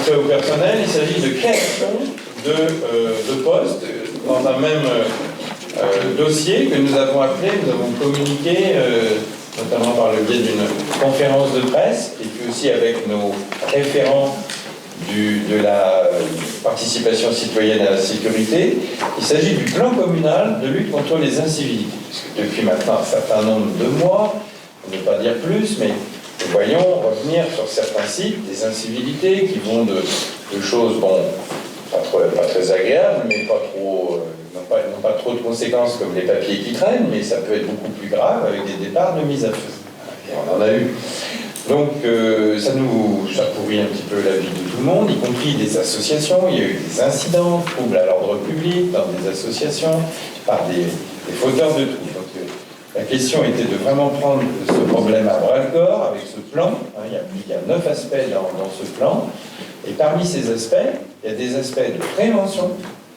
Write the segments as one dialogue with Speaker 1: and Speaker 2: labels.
Speaker 1: fait au personnel, il s'agit de création de postes dans un même dossier que nous avons appelé, nous avons communiqué, notamment par le biais d'une conférence de presse, et puis aussi avec nos référents de la participation citoyenne à la sécurité. Il s'agit du plan communal de lutte contre les incivilités. Puisque depuis maintenant un certain nombre de mois, on ne veut pas dire plus, mais nous voyons revenir sur certains sites des incivilités qui vont de choses, bon, pas très agréables, mais n'ont pas trop de conséquences comme les papiers qui traînent, mais ça peut être beaucoup plus grave avec des départs de mise à feu. Et on en a eu. Donc ça pourrit un petit peu la vie de tout le monde, y compris des associations. Il y a eu des incidents, troubles à l'ordre public dans des associations, par des fauteurs de troubles. Donc la question était de vraiment prendre ce problème à bras-le-corps avec ce plan. Il y a 9 aspects dans ce plan. Et parmi ces aspects, il y a des aspects de prévention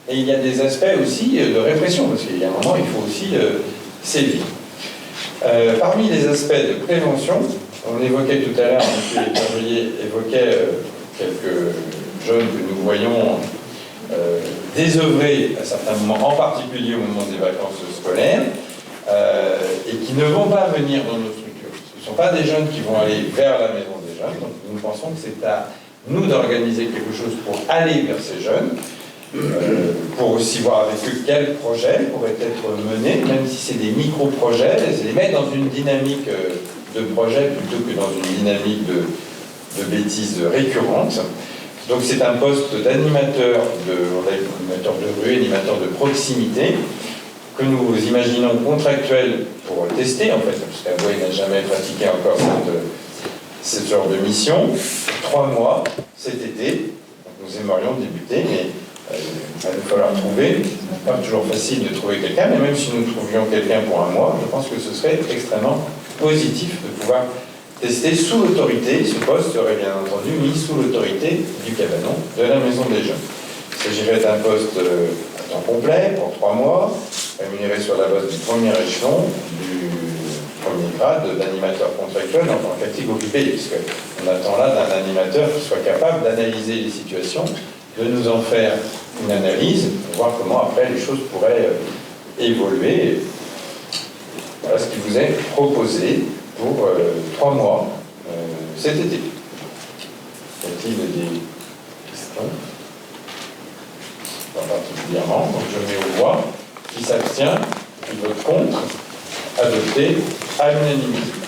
Speaker 1: et il y a des aspects aussi de répression, parce qu'il y a un moment, il faut aussi sévir. Parmi les aspects de prévention, on évoquait tout à l'heure, M. Épervier évoquait quelques jeunes que nous voyons désœuvrer à certains moments, en particulier au moment des vacances scolaires, et qui ne vont pas venir dans nos structures. Ce ne sont pas des jeunes qui vont aller vers la maison des jeunes, donc nous pensons que c'est à nous d'organiser quelque chose pour aller vers ces jeunes, pour aussi voir avec eux quels projets pourraient être menés, même si c'est des micro-projets, les mettre dans une dynamique de projet plutôt que dans une dynamique de bêtises récurrentes. Donc c'est un poste d'animateur de rue, animateur de proximité, que nous imaginons contractuel pour tester, en fait, parce qu'Avoué n'a jamais pratiqué encore ce genre de mission. 3 mois cet été, nous aimerions débuter, mais il va nous falloir trouver. C'est pas toujours facile de trouver quelqu'un, mais même si nous trouvions quelqu'un pour 1 mois, je pense que ce serait extrêmement positif de pouvoir tester sous l'autorité. Ce poste serait bien entendu mis sous l'autorité du cabanon de la Maison des Jeunes. Il s'agirait d'un poste à temps complet pour 3 mois, rémunéré sur la base du premier échelon, du premier grade d'animateur contractuel en tant qu'activité payée, puisqu'on attend là d'un animateur qui soit capable d'analyser les situations, de nous en faire une analyse, pour voir comment après les choses pourraient évoluer. Voilà ce qui vous est proposé pour 3 mois cet été. Y a-t-il des questions? Pas particulièrement, donc je mets aux voix. Qui s'abstient, qui vote contre, adopté à l'unanimité.